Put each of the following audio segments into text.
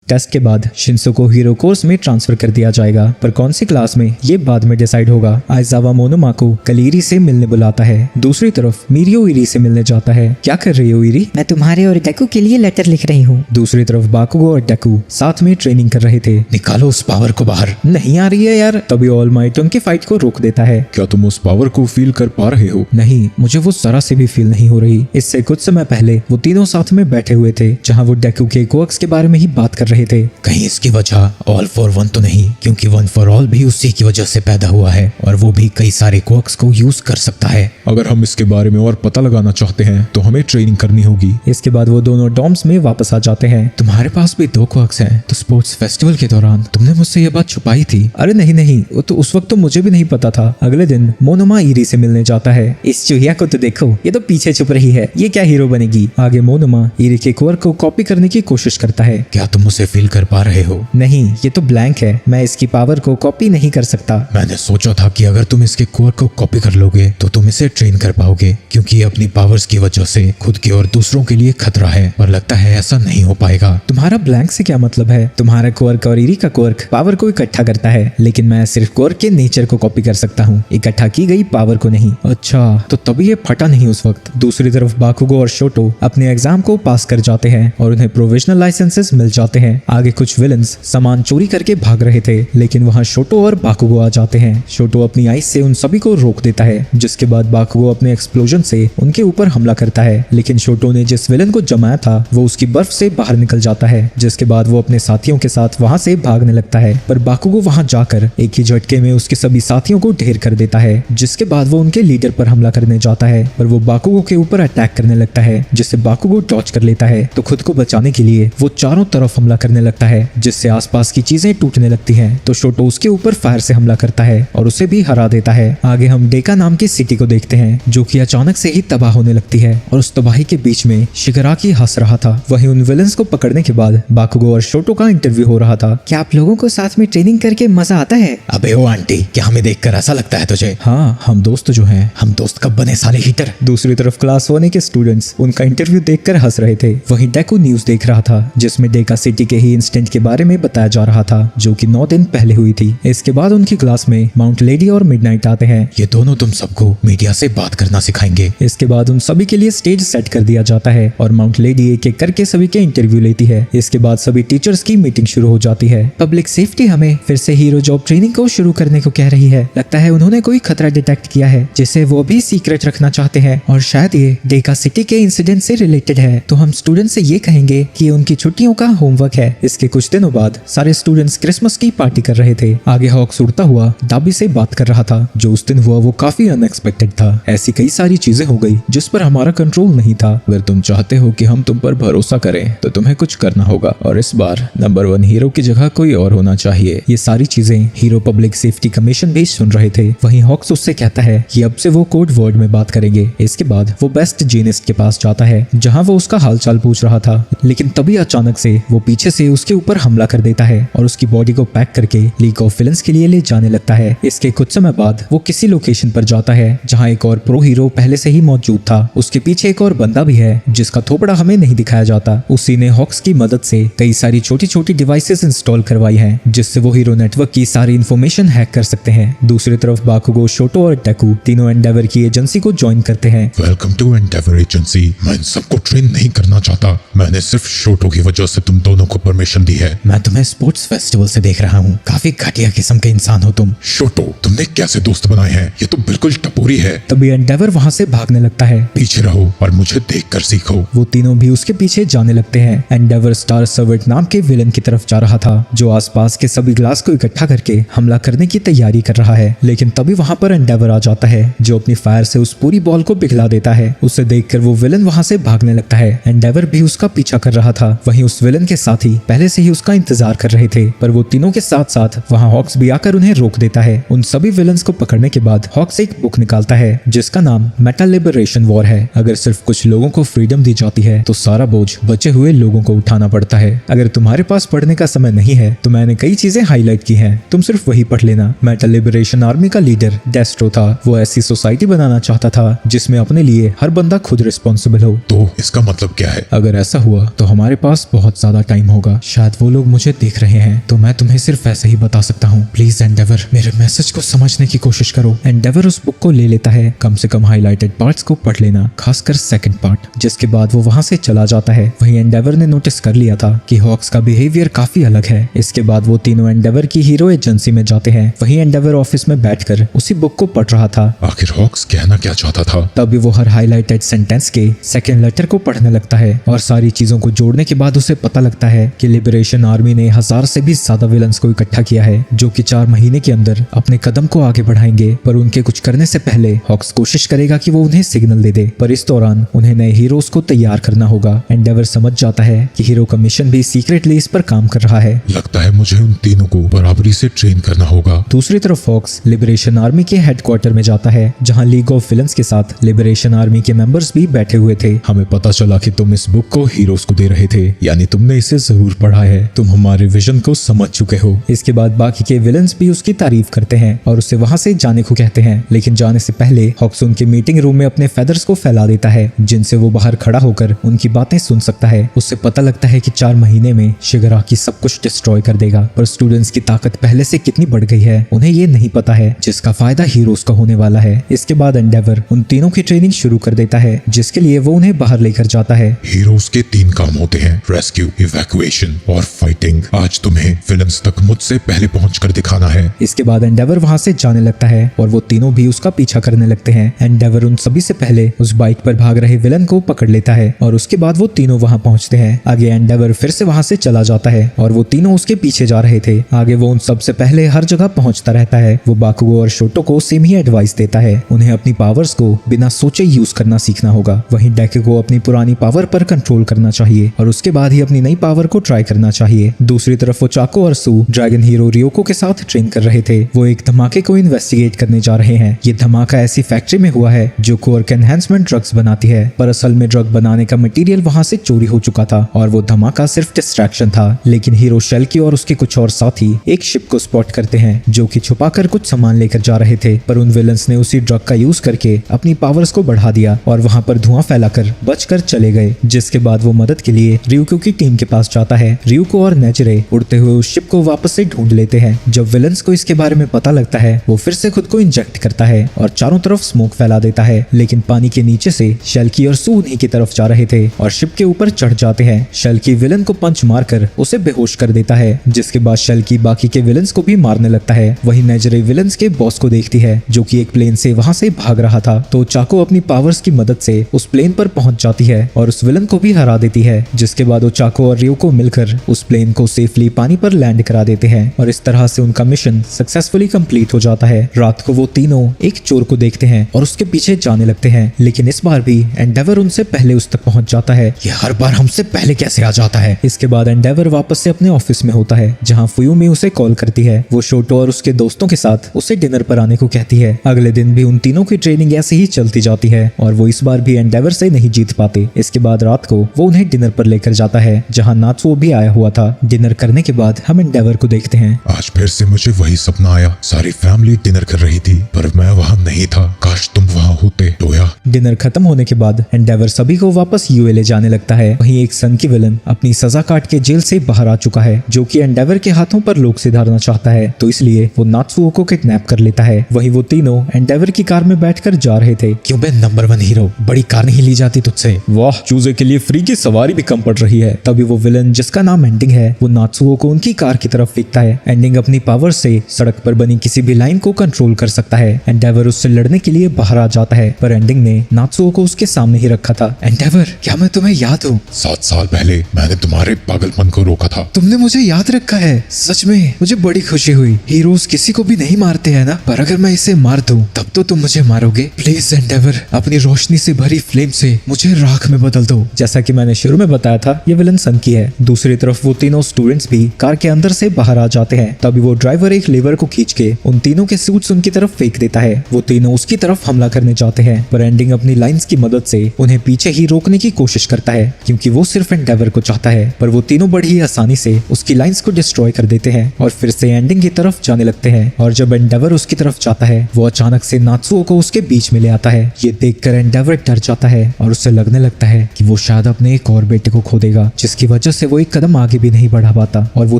Test के बाद शिन्सो को हीरो कोर्स में ट्रांसफर कर दिया जाएगा, पर कौन सी क्लास में ये बाद में डिसाइड होगा। आइजावा मोनोमा को कल इरी से मिलने बुलाता है। दूसरी तरफ मिरियो इरी से मिलने जाता है। क्या कर रही हो इरी? मैं तुम्हारे और डेकू के लिए लेटर लिख रही हूँ। दूसरी तरफ बाकुगो और डेकू साथ में ट्रेनिंग कर रहे थे। निकालो उस पावर को बाहर। नहीं आ रही है यार। तभी ऑल माइट उनकी फाइट को रोक देता है। क्या तुम उस पावर को फील कर पा रहे हो? नहीं, मुझे वो जरा से भी फील नहीं हो रही। इससे कुछ समय पहले वो तीनों साथ में बैठे हुए थे, जहाँ वो डेकू के क्वर्क्स के बारे में ही बात कर रहे थे। कहीं इसकी वजह ऑल फॉर वन तो नहीं, क्योंकि वन फॉर ऑल भी उसी की वजह से पैदा हुआ है और वो भी कई सारे क्वर्क्स को यूज कर सकता है। अगर हम इसके बारे में और पता लगाना चाहते हैं तो हमें ट्रेनिंग करनी होगी। इसके बाद वो दोनों डॉम्स में वापस आ जाते हैं। तुम्हारे पास भी 2 क्वर्क्स हैं, तो स्पोर्ट्स फेस्टिवल के दौरान तुमने मुझसे ये बात छुपाई थी। अरे नहीं, वो तो उस वक्त तो मुझे भी नहीं पता था। अगले दिन मोनोमा इरी से मिलने जाता है। इस चूहिया को तो देखो, ये तो पीछे छुप रही है, ये क्या हीरो बनेगी। आगे मोनोमा इरी के क्वर्क को कॉपी करने की कोशिश करता है। क्या तुम उसे फील कर पा रहे हो? नहीं, ये तो ब्लैंक है। मैं इसकी पावर को कॉपी नहीं कर सकता। मैंने सोचा था कि अगर तुम इसके क्वर्क को कॉपी कर लोगे तो तुम इसे ट्रेन कर पाओगे, क्योंकि ये अपनी पावर्स की वजह से खुद के और दूसरों के लिए खतरा है, पर लगता है ऐसा नहीं हो पाएगा। तुम्हारा ब्लैंक से क्या मतलब है? तुम्हारा क्वर्क और इरी का क्वर्क पावर को इकट्ठा करता है, लेकिन मैं सिर्फ क्वर्क के नेचर को कॉपी कर सकता हूँ, इकट्ठा की गई पावर को नहीं। अच्छा, तो तभी ये फटा नहीं उस वक्त। दूसरी तरफ बाकुगो और शोटो अपने एग्जाम को पास कर जाते हैं और उन्हें प्रोविजनल लाइसेंसेस मिल जाते हैं। आगे कुछ विलन्स सामान चोरी करके भाग रहे थे, लेकिन वहाँ शोटो और बाकुगो आ जाते हैं। शोटो अपनी आइस से उन सभी को रोक देता है, जिसके बाद बाकुगो अपने एक्सप्लोजन से उनके ऊपर हमला करता है, लेकिन शोटो ने जिस विलन को जमाया था वो उसकी बर्फ से बाहर निकल जाता है, जिसके बाद वो अपने साथियों के साथ वहाँ से भागने लगता है। पर बाकुगो वहाँ जाकर एक ही झटके में उसके सभी साथियों को ढेर कर देता है, जिसके बाद वो उनके लीडर पर हमला करने जाता है, पर वो बाकुगो के ऊपर अटैक करने लगता है, जिससे बाकुगो डॉज कर लेता है। तो खुद को बचाने के लिए वो चारों तरफ हमला करने लगता है, जिससे आसपास की चीजें टूटने लगती हैं। तो शोटो उसके ऊपर फायर से हमला करता है और उसे भी हरा देता है। आगे हम डेका नाम की सिटी को देखते हैं, जो कि अचानक से ही तबाह होने लगती है, और उस तबाही के बीच में शिगराकी हंस रहा था। वहीं उन विलन्स को पकड़ने के बाद बाकुगो और शोटो का इंटरव्यू हो रहा था। क्या आप लोगों को साथ में ट्रेनिंग करके मजा आता है? अबे ओ आंटी, क्या हमें देखकर ऐसा लगता है तुझे? हाँ, हम दोस्त जो हैं। हम दोस्त कब बने साले हीटर? दूसरी तरफ क्लास 1 के स्टूडेंट्स उनका इंटरव्यू देखकर हंस रहे थे। वहीं डेकू न्यूज देख रहा था, जिसमें डेका सिटी के ही इंसिडेंट के बारे में बताया जा रहा था, जो कि 9 दिन पहले हुई थी। इसके बाद उनकी क्लास में माउंट लेडी और मिडनाइट आते हैं। ये दोनों तुम सबको मीडिया से बात करना सिखाएंगे। इसके बाद उन सभी के लिए स्टेज सेट कर दिया जाता है और माउंट लेडी एक एक करके सभी के इंटरव्यू लेती है। इसके बाद सभी टीचर्स की मीटिंग शुरू हो जाती है। पब्लिक सेफ्टी हमें फिर से हीरो जॉब ट्रेनिंग को शुरू करने को कह रही है। लगता है उन्होंने कोई खतरा डिटेक्ट किया है, जिसे वो भी सीक्रेट रखना चाहते हैं, और शायद ये डेका सिटी के इंसिडेंट से रिलेटेड है। तो हम स्टूडेंट से ये कहेंगे कि उनकी छुट्टियों का होमवर्क है। इसके कुछ दिनों बाद सारे स्टूडेंट्स क्रिसमस की पार्टी कर रहे थे। आगे हॉक्स उड़ता हुआ डाबी से बात कर रहा था। जो उस दिन हुआ वो काफी अनएक्सपेक्टेड था। ऐसी कई सारी चीजें हो गई जिस पर हमारा कंट्रोल नहीं था। अगर तुम चाहते हो कि हम तुम पर भरोसा करें तो तुम्हें कुछ करना होगा, और इस बार नंबर 1 हीरो की जगह कोई और होना चाहिए। ये सारी चीजें हीरो पब्लिक सेफ्टी कमीशन भी सुन रहे थे। वहीं हॉक्स उससे कहता है कि अब से वो कोड वर्ड में बात करेंगे। इसके बाद वो बेस्ट जीनिस्ट के पास जाता है, जहाँ वो उसका हालचाल पूछ रहा था, लेकिन तभी अचानक से वो पीछे से उसके ऊपर हमला कर देता है और उसकी बॉडी को पैक करके लीग ऑफ विलन्स के लिए ले जाने लगता है। इसके कुछ समय बाद वो किसी लोकेशन पर जाता है जहाँ एक और प्रो हीरो पहले से ही मौजूद था। उसके पीछे एक और बंदा भी है, जिसका थोपड़ा हमें नहीं दिखाया जाता। उसी ने हॉक्स की मदद से कई सारी छोटी छोटी डिवाइसेस इंस्टॉल करवाई हैं, जिससे वो हीरो नेटवर्क की सारी इंफॉर्मेशन हैक कर सकते हैं। दूसरी तरफ बाकुगो, शोटो और डेकू तीनों एंडेवर की एजेंसी को ज्वाइन करते हैं। Welcome to Endeavour agency. मैं इन सबको ट्रेन नहीं करना चाहता। मैंने सिर्फ शोटो की वजह से तुम दोनों को परमिशन दी है। मैं तुम्हें स्पोर्ट्स फेस्टिवल से देख रहा हूँ। काफी घटिया किस्म के इंसान हो तुम। शोटो, तुमने कैसे दोस्त बनाए हैं? ये तो बिल्कुल टपोरी है। तभी एंडेवर वहाँ से भागने लगता है। पीछे रहो और मुझे देखकर सीखो। वो तीनों भी उसके पीछे जाने लगते हैं। एंडेवर स्टार सर्वेंट नाम के विलन की तरफ जा रहा था, जो आसपास के सभी ग्लास को इकट्ठा करके हमला करने की तैयारी कर रहा है। लेकिन तभी वहाँ पर एंडेवर आ जाता है, जो अपनी फायर से उस पूरी बॉल को पिघला देता है। उसे देखकर वो विलन वहाँ से भागने लगता है। एंडेवर भी उसका पीछा कर रहा था। वहीं उस विलन के साथी पहले से ही उसका इंतजार कर रहे थे, पर वो तीनों के साथ साथ वहाँ हॉक्स भी आकर उन्हें रोक देता है। उन सभी विलन्स को पकड़ने के बाद हॉक्स एक बुक निकालता है, जिसका नाम मेटा लिबरेशन वॉर है। अगर सिर्फ कुछ लोगों को फ्रीडम दी जाती है तो सारा बोझ बचे हुए लोगों को उठाना पड़ता है। अगर तुम्हारे पास पढ़ने का समय नहीं है तो मैंने कई चीजें हाईलाइट की हैं, तुम सिर्फ वही पढ़ लेना। मेटा लिबरेशन आर्मी का लीडर डेस्ट्रो था। वो ऐसी सोसाइटी बनाना चाहता था जिसमें अपने लिए हर बंदा खुद रिस्पॉन्सिबल हो। तो इसका मतलब क्या है? अगर ऐसा हुआ तो हमारे पास बहुत ज्यादा टाइम होगा। शायद वो लोग मुझे देख रहे हैं, तो मैं तुम्हें सिर्फ ऐसे ही बता सकता हूँ। प्लीज एंडेवर, मेरे मैसेज को समझने की कोशिश करो। एंडेवर उस बुक को ले लेता है। कम से कम हाईलाइटेड पार्ट्स को पढ़ लेना, खासकर सेकंड पार्ट। जिसके बाद वो वहाँ से चला जाता है। वहीं एंडेवर ने नोटिस कर लिया था कि हॉक्स का बिहेवियर काफी अलग है। इसके बाद वो तीनों एंडेवर की हीरो एजेंसी में जाते हैं। वहीं एंडेवर ऑफिस में बैठकर उसी बुक को पढ़ रहा था। आखिर हॉक्स कहना क्या चाहता था? तभी वो हर हाईलाइटेड सेंटेंस के सेकंड लेटर को पढ़ने लगता है और सारी चीजों को जोड़ने के बाद उसे पता लगता है कि लिबरेशन आर्मी ने 1000 से भी ज्यादा विलन्स को इकट्ठा किया है, जो कि 4 महीने के अंदर अपने कदम को आगे बढ़ाएंगे। पर उनके कुछ करने से पहले हॉक्स कोशिश करेगा कि वो उन्हें सिग्नल दे दे, पर इस दौरान उन्हें नए हीरोज को तैयार करना होगा। एंडेवर समझ जाता है कि हीरो का मिशन भी सीक्रेटली इस पर काम कर रहा है। लगता है मुझे उन तीनों को बराबरी से ट्रेन करना होगा। दूसरी तरफ हॉक्स लिबरेशन आर्मी के हेडक्वार्टर में जाता है, जहां लीग ऑफ विलन्स के साथ लिबरेशन आर्मी के मेंबर्स भी बैठे हुए थे। हमें पता चला कि तुम इस बुक को हीरोज को दे रहे थे, यानी तुमने इसे जरूर पढ़ा है। तुम हमारे विजन को समझ चुके हो। इसके बाद बाकी के विलन्स भी उसकी तारीफ करते हैं और उसे वहां से जाने को कहते हैं, लेकिन जाने से पहले हॉक्स उनके मीटिंग रूम में अपने फेदर्स को फैला देता है, जिनसे वो बाहर खड़ा होकर उनकी बातें सुन सकता है। उससे पता लगता है कि 4 महीने में शिगाराकी सब कुछ डिस्ट्रॉय कर देगा, पर स्टूडेंट्स की ताकत पहले से कितनी बढ़ गई है उन्हें ये नहीं पता है, जिसका फायदा हीरोज का होने वाला है। इसके बाद एंडेवर उन तीनों की ट्रेनिंग शुरू कर देता है, जिसके लिए वो उन्हें बाहर लेकर जाता है। हीरोज के 3 काम होते हैं, रेस्क्यू, इवैक्यूएशन और फाइटिंग। आज तुम्हें विलन्स तक मुझसे पहले पहुंचकर दिखाना है। इसके बाद एंडेवर वहां से जाने लगता है और वो तीनों भी उसका पीछा करने लगते हैं। एंडेवर उन सभी से पहले उस बाइक पर भाग रहे विलन को पकड़ लेता है और उसके बाद वो तीनों वहां पहुंचते हैं। आगे एंडेवर फिर से वहां से चला जाता है और वो तीनों उसके पीछे जा रहे थे। आगे वो उन सबसे पहले हर जगह पहुंचता रहता है। वो बाकुगो और शोटो को सेम ही एडवाइस देता है, उन्हें अपनी पावर्स को बिना सोचे यूज करना सीखना होगा। वहीं डेके को अपनी पुरानी पावर पर कंट्रोल करना चाहिए और उसके बाद ही अपनी नई पावर को ट्राई करना चाहिए। दूसरी तरफ वो चाको और सू ड्रैगन हीरो रियोको के साथ ट्रेन कर रहे थे। वो एक धमाके को इन्वेस्टिगेट करने जा रहे हैं। ये धमाका ऐसी फैक्ट्री में हुआ है जो कोर्क एनहांसमेंट ड्रग्स बनाती है, पर असल में ड्रग बनाने का मटेरियल वहां से चोरी हो चुका था और वो धमाका सिर्फ डिस्ट्रैक्शन था। लेकिन हीरो शेल्की और उसके कुछ और साथी एक शिप को स्पॉट करते हैं जो कि छुपाकर कुछ सामान लेकर जा रहे थे, पर उन विलन्स ने उसी ड्रग का यूज करके अपनी पावर्स को बढ़ा दिया और वहां पर धुआं फैलाकर बचकर चले गए। जिसके बाद वो मदद के लिए रियुको की टीम के पास जाता है। रियुको और नेजरे उड़ते हुए उस शिप को वापस से ढूंढ लेते हैं। जब विलन्स को इसके बारे में पता लगता है, वो फिर से खुद को इंजेक्ट करता है और चारों तरफ स्मोक फैला देता है। लेकिन पानी के नीचे से शेल्की और सू उन्हीं की तरफ जा रहे थे और शिप के ऊपर चढ़ जाते हैं। शेल्की विलन को पंच मारकर उसे बेहोश कर देता है, जिसके बाद शेल्की बाकी के विलन्स को भी मारने लगता है। वहीं नेजरे विलन्स के बॉस को देखती है जो कि एक प्लेन से वहां से भाग रहा था, तो चाको अपनी पावर्स की मदद से उस प्लेन पर पहुंच जाती है और उस विलन को भी हरा देती है। जिसके बाद वो चाको और रियो को मिलकर उस प्लेन को सेफली पानी पर लैंड करा देते हैं और इस तरह से उनका मिशन सक्सेसफुली कंप्लीट हो जाता है। रात को वो तीनों एक चोर को देखते हैं और उसके पीछे जाने लगते हैं, लेकिन इस बार भी एंडेवर उनसे पहले उस तक पहुंच जाता है। ये हर बार हमसे पहले कैसे आ जाता है। इसके बाद एंडेवर वापस से अपने ऑफिस में होता है, जहां फुयूमी उसे कॉल करती है। वो शोटो और उसके दोस्तों के साथ उसे डिनर पर आने को कहती है। अगले दिन भी उन तीनों की ट्रेनिंग ऐसे ही चलती जाती है और वो इस बार भी एंडेवर से नहीं जीत पाते। इसके बाद रात को वो उन्हें डिनर पर लेकर जाता है, जहां नात्सुओ भी आया हुआ था। डिनर करने के बाद हम एंडेवर को देखते हैं। आज फिर से मुझे वही सपना आया। सारी फैमिली डिनर कर रही थी, पर मैं वहाँ नहीं था। काश तुम वहाँ होते, टोया। डिनर खत्म होने के बाद एंडेवर सभी को वापस यूए ले जाने लगता है। वहीं एक सन की विलन अपनी सजा काट के जेल से बाहर आ चुका है, जो कि एंडेवर के हाथों पर लोग सुधारना चाहता है, तो इसलिए वो नात्सुओ को किडनैप कर लेता है। वहीं वो तीनों एंडेवर की कार में बैठकर जा रहे थे। क्यों बे नंबर 1 हीरो, बड़ी कार नहीं ली जाती तुझसे? वाह, चूजे के लिए फ्री की सवारी भी कम पड़ रही है। तभी वो विलन जिसका नाम एंडिंग है, वो नात्सुओ को उनकी कार की तरफ फेंकता है। एंडिंग अपनी पावर से सड़क पर बनी किसी भी लाइन को कंट्रोल कर सकता है। एंडेवर उससे लड़ने के लिए बाहर आ जाता है, पर एंडिंग ने नात्सुओ को उसके सामने ही रखा था। एंडेवर, क्या मैं तुम्हें याद हूँ? 7 साल पहले मैंने तुम्हारे पागलपन को रोका था। तुमने मुझे याद रखा है, सच में मुझे बड़ी खुशी हुई। हीरोज किसी को भी नहीं मारते हैं ना, पर अगर मैं इसे मार दूं तब तो तुम मुझे मारोगे। प्लीज एंडेवर, अपनी रोशनी से भरी फ्लेम से मुझे राख में बदल दो। जैसा कि मैंने शुरू में बताया था, ये विलन सन की है। दूसरी तरफ वो तीनों स्टूडेंट्स भी कार के अंदर से बाहर आ जाते हैं। तभी वो ड्राइवर एक लीवर को खींच के उन तीनों के सूट्स उनकी तरफ फेंक देता है। वो तीनों उसकी तरफ हमला करने जाते हैं, पर एंडिंग अपनी लाइंस की मदद से उन्हें पीछे ही रोकने की कोशिश करता है, क्योंकि वो सिर्फ एंडेवर को चाहता है। पर वो तीनों बड़ी ही आसानी से उसकी लाइंस को डिस्ट्रॉय कर देते हैं और फिर से एंडिंग की तरफ जाने लगते हैं। और जब एंडेवर उसकी तरफ जाता है, वो अचानक से नात्सुओ को उसके बीच में ले आता है। ये देखकर एंडेवर डर जाता है और उससे लगने लगता है कि वो शायद अपने एक और बेटे को खो देगा, जिसकी वजह से से वो एक कदम आगे भी नहीं बढ़ा पाता और वो